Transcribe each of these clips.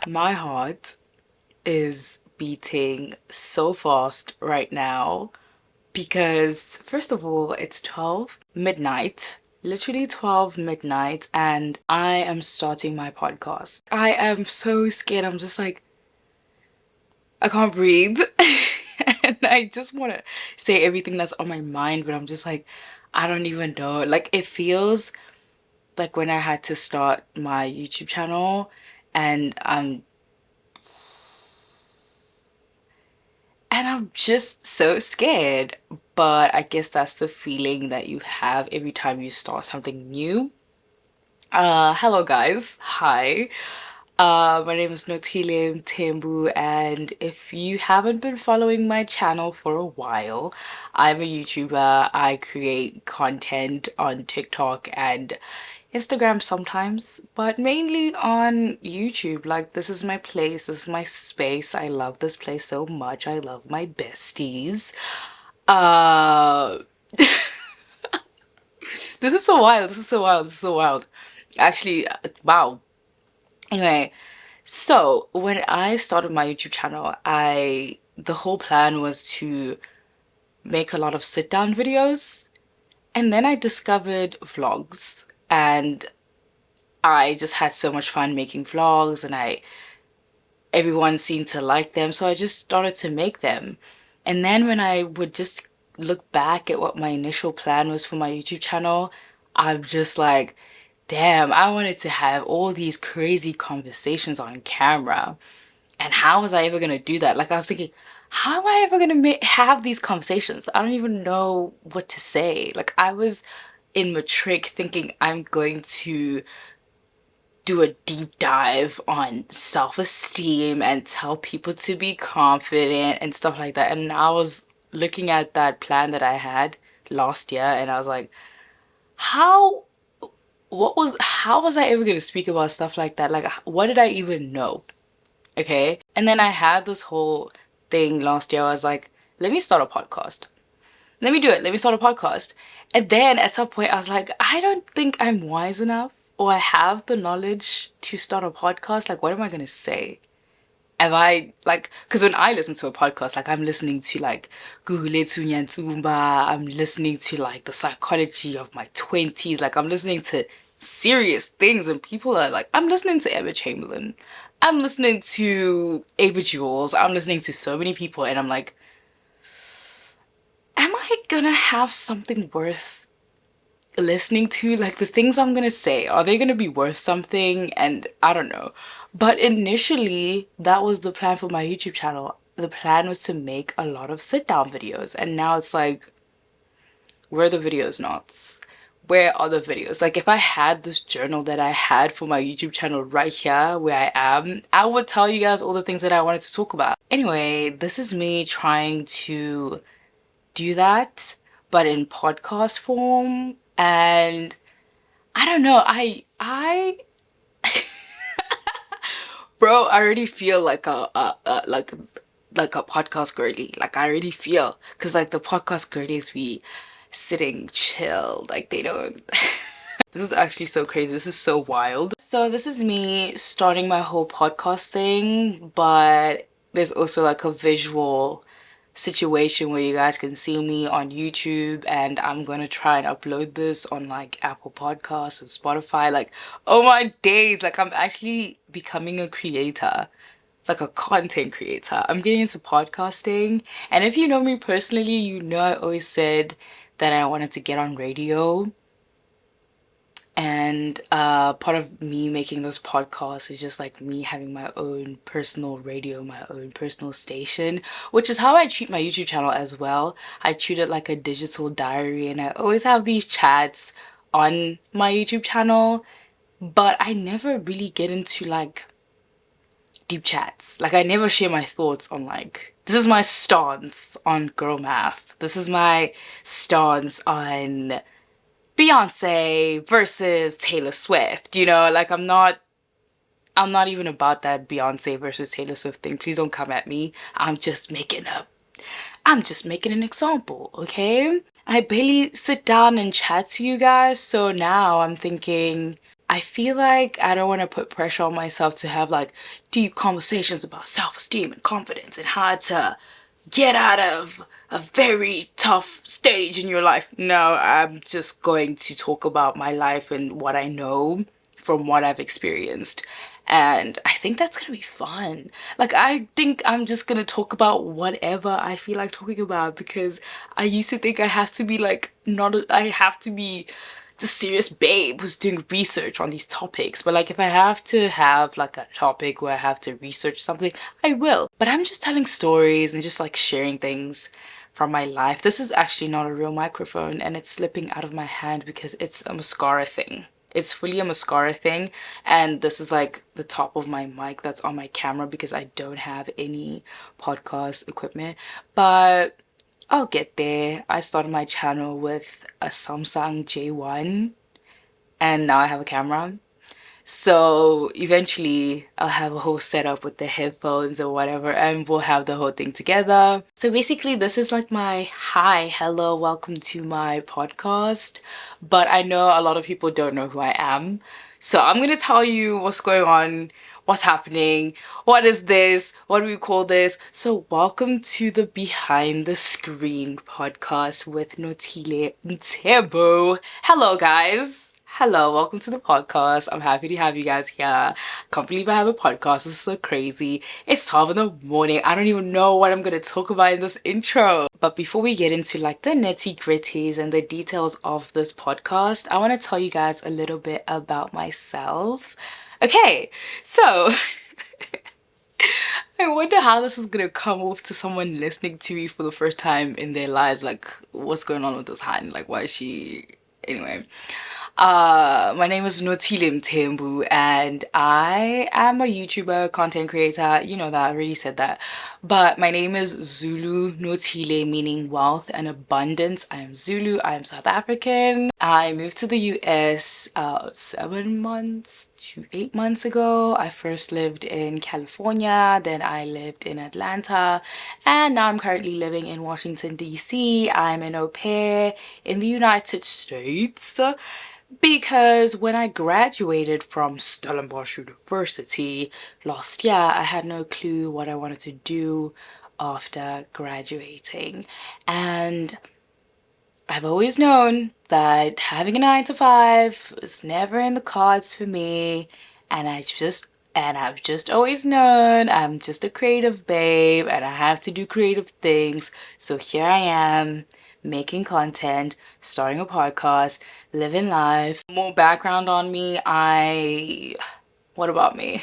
My heart is beating so fast right now because, first of all, it's 12 midnight, literally 12 midnight, and I am starting my podcast. I am so scared. I'm just like, I can't breathe. And I just want to say everything that's on my mind, but I'm just like, I don't even know. Like, it feels like when I had to start my YouTube channel and I'm just so scared. But I guess that's the feeling that you have every time you start something new. Hello guys. Hi. My name is Nothilemm Mthembu, and if you haven't been following my channel for a while, I'm a YouTuber. I create content on TikTok and Instagram sometimes, but mainly on YouTube. Like, this is my place, this is my space. I love this place so much. I love my besties. Uh, this is so wild. This is so wild. This is so wild. Actually, wow. Anyway, so when I started my YouTube channel, the whole plan was to make a lot of sit down videos, and then I discovered vlogs, and I just had so much fun making vlogs, and everyone seemed to like them, so I just started to make them. And then when I would just look back at what my initial plan was for my YouTube channel, I'm just like, damn, I wanted to have all these crazy conversations on camera. And how was I ever gonna do that? Like, I was thinking, how am I ever gonna have these conversations? I don't even know what to say. Like, I was in matric thinking I'm going to do a deep dive on self-esteem and tell people to be confident and stuff like that. And I was looking at that plan that I had last year, and I was like, how how was I ever going to speak about stuff like that? Like, what did I even know? Okay. And then I had this whole thing last year. I was like, let me start a podcast. Let me do it. Let me start a podcast. And then at some point I was like, I don't think I'm wise enough or I have the knowledge to start a podcast. Like, what am I going to say? Am I like, because when I listen to a podcast, like, I'm listening to like Gugulethu Nyantsumba, I'm listening to like the psychology of my 20s, like, I'm listening to serious things, and people are like, I'm listening to Emma Chamberlain, I'm listening to Ava Jules, I'm listening to so many people, and I'm like, am I gonna have something worth listening to? Like, the things I'm gonna say, are they gonna be worth something? And I don't know. But initially, that was the plan for my YouTube channel. The plan was to make a lot of sit down videos, and now it's like, where are the videos not? Where are the videos? Like, if I had this journal that I had for my YouTube channel right here where I am, I would tell you guys all the things that I wanted to talk about. Anyway, this is me trying to do that, but in podcast form. And I don't know, I bro, I already feel like like a podcast girly. Like, I already feel, because like the podcast girlies be sitting chill, like they don't. This is actually so crazy. This is so wild. So this is me starting my whole podcast thing, but there's also like a visual situation where you guys can see me on YouTube, and I'm gonna try and upload this on like Apple Podcasts and Spotify. Like, oh my days, like, I'm actually becoming a creator, like a content creator. I'm getting into podcasting, and if you know me personally, you know I always said that I wanted to get on radio. And part of me making this podcast is just like me having my own personal radio, my own personal station, which is how I treat my YouTube channel as well. I treat it like a digital diary, and I always have these chats on my YouTube channel, but I never really get into like deep chats. Like, I never share my thoughts on like, this is my stance on girl math. This is my stance on Beyonce versus Taylor Swift, you know? Like, I'm not even about that Beyonce versus Taylor Swift thing. Please don't come at me. I'm just making an example, okay? I barely sit down and chat to you guys. So now I'm thinking, I feel like I don't want to put pressure on myself to have like deep conversations about self-esteem and confidence and how to get out of a very tough stage in your life. No, I'm just going to talk about my life and what I know from what I've experienced. And I think that's gonna be fun. Like, I think I'm just gonna talk about whatever I feel like talking about, because I used to think I have to be like, not, I have to be the serious babe who's doing research on these topics. But like, if I have to have like a topic where I have to research something, I will. But I'm just telling stories and just like sharing things from my life. This is actually not a real microphone, and it's slipping out of my hand because it's a mascara thing. It's fully a mascara thing, and this is like the top of my mic that's on my camera because I don't have any podcast equipment. But I'll get there. I started my channel with a Samsung J1, and now I have a camera. So eventually I'll have a whole setup with the headphones or whatever, and we'll have the whole thing together. So basically this is like my hi, hello, welcome to my podcast. But I know a lot of people don't know who I am. So I'm gonna tell you what's going on, what's happening, what is this, what do we call this? So welcome to the Behind the Screen podcast with Nothile Mthembu. Hello guys. Hello, welcome to the podcast. I'm happy to have you guys here. Can't believe I have a podcast. This is so crazy. It's 12 in the morning. I don't even know what I'm going to talk about in this intro. But before we get into like the nitty gritties and the details of this podcast, I want to tell you guys a little bit about myself. Okay, so I wonder how this is gonna come off to someone listening to me for the first time in their lives. Like, what's going on with this hand? Like, why is she... Anyway, my name is Nothile Mthembu, and I am a YouTuber, content creator. You know that, I already said that. But my name is Zulu Nothile, meaning wealth and abundance. I am Zulu, I am South African. I moved to the US 7 months to 8 months ago. I first lived in California, then I lived in Atlanta, and now I'm currently living in Washington, DC. I'm an au pair in the United States because when I graduated from Stellenbosch University last year, I had no clue what I wanted to do after graduating. And I've always known that having a 9 to 5 was never in the cards for me, and I've just always known I'm just a creative babe and I have to do creative things. So here I am, making content, starting a podcast, living life. More background on me, what about me?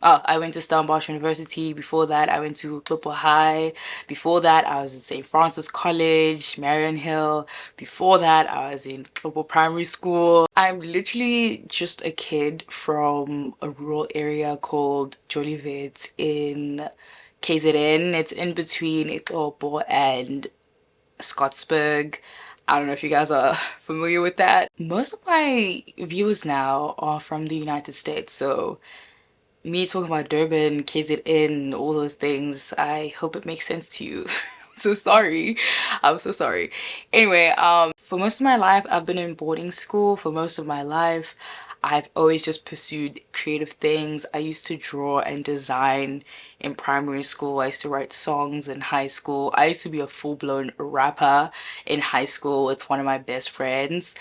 Oh, I went to Stellenbosch University. Before that, I went to Hiiiii. Before that, I was in St. Francis College, Marion Hill. Before that, I was in Primary School. I'm literally just a kid from a rural area called Jolivet in KZN. It's in between Ixopo and Scottsburg. I don't know if you guys are familiar with that. Most of my viewers now are from the United States, so me talking about Durban, KZN, all those things, I hope it makes sense to you. I'm so sorry. I'm so sorry. Anyway, for most of my life, I've been in boarding school. For most of my life, I've always just pursued creative things. I used to draw and design in primary school. I used to write songs in high school. I used to be a full-blown rapper in high school with one of my best friends.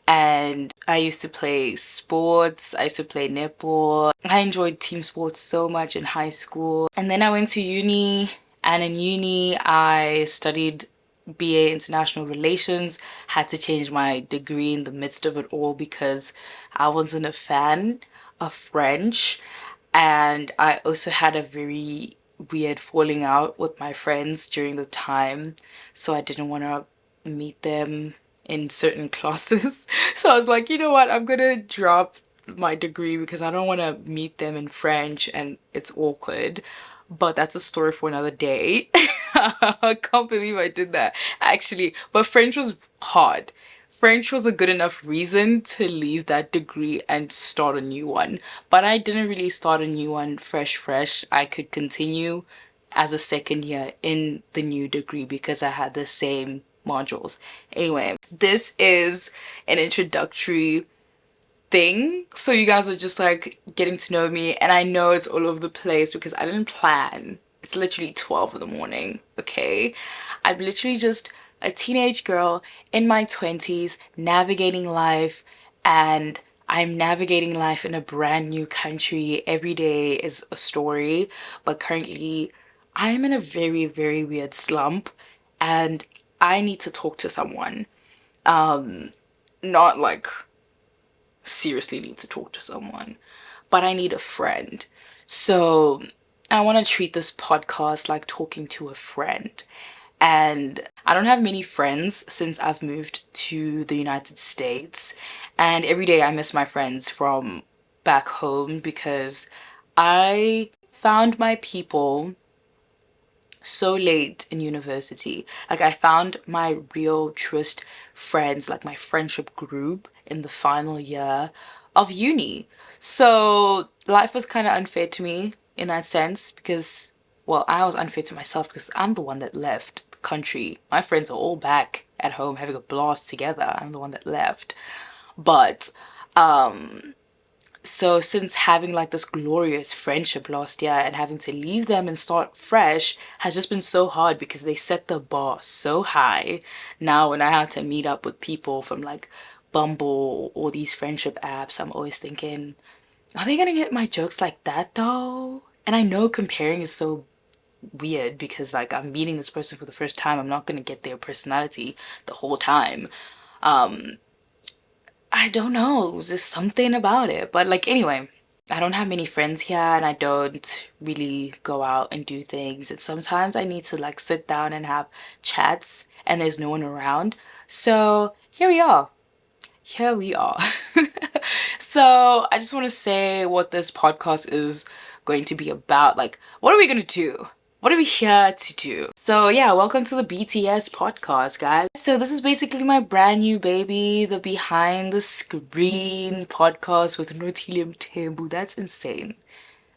And I used to play sports. I used to play netball. I enjoyed team sports so much in high school. And then I went to uni, and in uni I studied BA International Relations. Had to change my degree in the midst of it all because I wasn't a fan of French, and I also had a very weird falling out with my friends during the time, so I didn't want to meet them in certain classes. So I was like, you know what, I'm gonna drop my degree because I don't want to meet them in French and it's awkward. But that's a story for another day. I can't believe I did that actually. But French was hard. French was a good enough reason to leave that degree and start a new one. But I didn't really start a new one fresh. I could continue as a second year in the new degree because I had the same modules. Anyway, this is an introductory thing, so you guys are just like getting to know me, and I know it's all over the place because I didn't plan. It's literally 12 in the morning, okay? I'm literally just a teenage girl in my 20s navigating life, and I'm navigating life in a brand new country. Every day is a story, but currently I'm in a very, very weird slump, and I need to talk to someone. Not like seriously need to talk to someone, but I need a friend. So I want to treat this podcast like talking to a friend. And I don't have many friends since I've moved to the United States. And every day I miss my friends from back home because I found my people so late in university. Like, I found my real truest friends, like my friendship group, in the final year of uni. So life was kind of unfair to me in that sense because, well, I was unfair to myself because I'm the one that left the country. My friends are all back at home having a blast together. I'm the one that left. But so since having like this glorious friendship last year and having to leave them and start fresh has just been so hard because they set the bar so high. Now when I have to meet up with people from like Bumble or these friendship apps, I'm always thinking, are they gonna get my jokes like that though? And I know comparing is so weird because like I'm meeting this person for the first time. I'm not gonna get their personality the whole time. I don't know, there's something about it. But like, anyway, I don't have many friends here and I don't really go out and do things. And sometimes I need to like sit down and have chats and there's no one around. So here we are. Here we are. So I just want to say what this podcast is going to be about. Like, what are we going to do? What are we here to do? So yeah, welcome to the BTS podcast, guys. So this is basically my brand new baby, the behind the screen podcast with Nothilemm Mthembu. That's insane.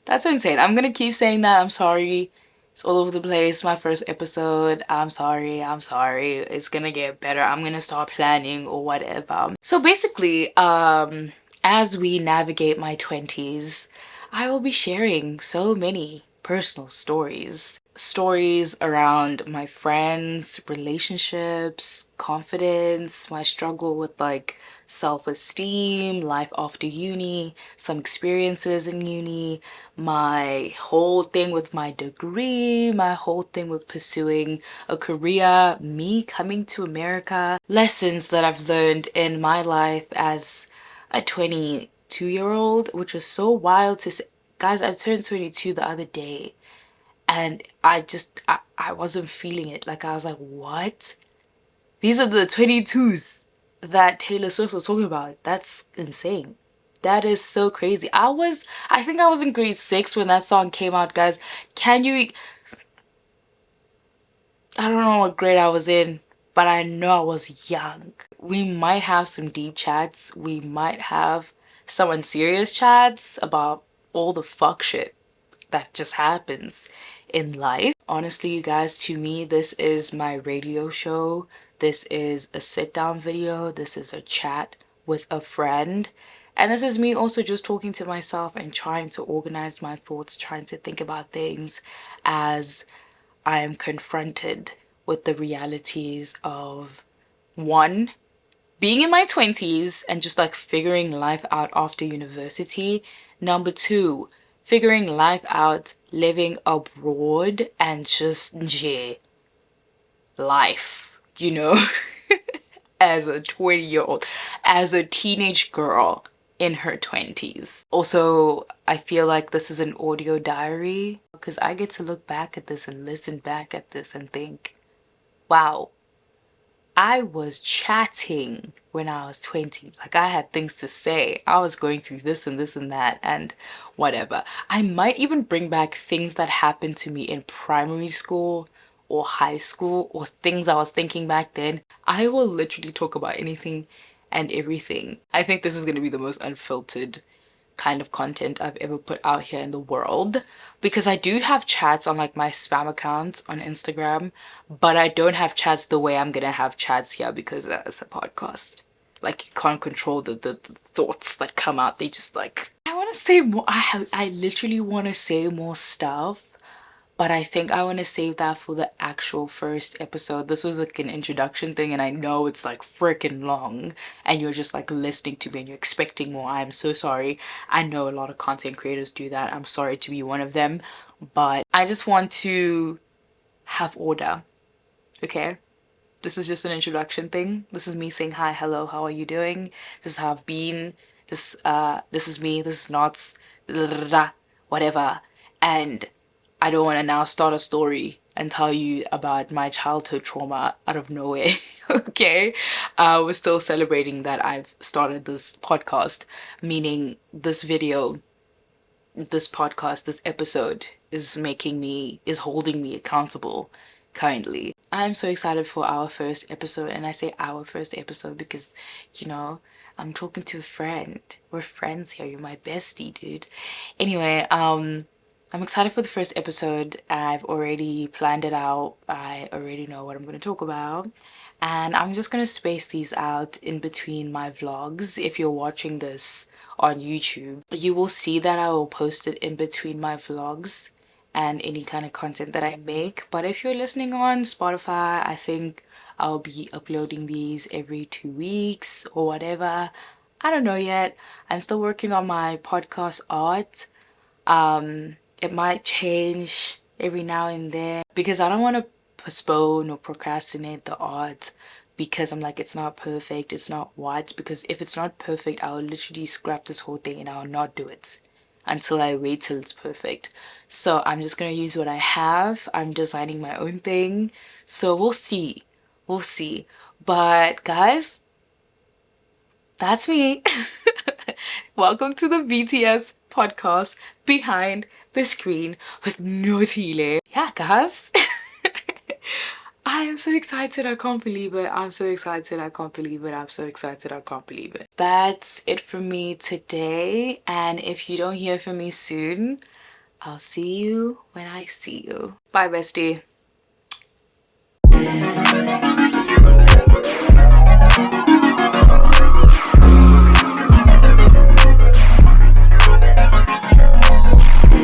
That's insane. I'm gonna keep saying that. I'm sorry. It's all over the place. My first episode. I'm sorry. I'm sorry. It's gonna get better. I'm gonna start planning or whatever. So basically, as we navigate my 20s, I will be sharing so many personal stories. Stories around my friends, relationships, confidence, my struggle with like self-esteem, life after uni, some experiences in uni, my whole thing with my degree, my whole thing with pursuing a career, me coming to America, lessons that I've learned in my life as a 22-year-old, which was so wild to say. Guys, I turned 22 the other day and I wasn't feeling it. Like, I was like, what? These are the 22s that Taylor Swift was talking about. That's insane. That is so crazy. I think I was in grade 6 when that song came out, guys. Can you, I don't know what grade I was in, but I know I was young. We might have some deep chats. We might have some unserious chats about all the fuck shit that just happens in life. Honestly, you guys, to me, this is my radio show. This is a sit down video. This is a chat with a friend. And this is me also just talking to myself and trying to organize my thoughts, trying to think about things as I am confronted with the realities of one, being in my 20s and just like figuring life out after university. Number two, figuring life out living abroad and just life, you know, as a 20-year-old, as a teenage girl in her 20s. Also, I feel like this is an audio diary because I get to look back at this and listen back at this and think, wow, I was chatting when I was 20. Like, I had things to say. I was going through this and this and that and whatever. I might even bring back things that happened to me in primary school or high school or things I was thinking back then. I will literally talk about anything and everything. I think this is going to be the most unfiltered kind of content I've ever put out here in the world, because I do have chats on like my spam account on Instagram, but I don't have chats the way I'm gonna have chats here because it's a podcast. Like you can't control the thoughts that come out. They just like, I want to say more. I literally want to say more stuff, but I think I want to save that for the actual first episode. This was like an introduction thing, and I know it's like freaking long, and you're just like listening to me and you're expecting more. I'm so sorry. I know a lot of content creators do that. I'm sorry to be one of them, but I just want to have order, okay? This is just an introduction thing. This is me saying hi, hello, how are you doing? This is how I've been. This is me. This is not whatever. And I don't want to now start a story and tell you about my childhood trauma out of nowhere. Okay, we're still celebrating that I've started this podcast, meaning this video, this podcast, this episode is holding me accountable currently. I'm so excited for our first episode, and I say our first episode because, you know, I'm talking to a friend. We're friends here. You're my bestie, dude. Anyway, I'm excited for the first episode. I've already planned it out. I already know what I'm going to talk about. And I'm just going to space these out in between my vlogs. If you're watching this on YouTube, you will see that I will post it in between my vlogs and any kind of content that I make. But if you're listening on Spotify, I think I'll be uploading these every 2 weeks or whatever. I don't know yet. I'm still working on my podcast art. It might change every now and then because I don't want to postpone or procrastinate the art because I'm like, it's not perfect, it's not what, because if it's not perfect, I'll literally scrap this whole thing and I'll not do it until I wait till it's perfect. So I'm just gonna use what I have. I'm designing my own thing, so we'll see. We'll see. But guys, that's me. Welcome to the BTS podcast behind the screen with Nothile. Yeah, guys. I am so excited. I can't believe it. I'm so excited. I can't believe it. I'm so excited. I can't believe it. That's it from me today. And if you don't hear from me soon, I'll see you when I see you. Bye, bestie.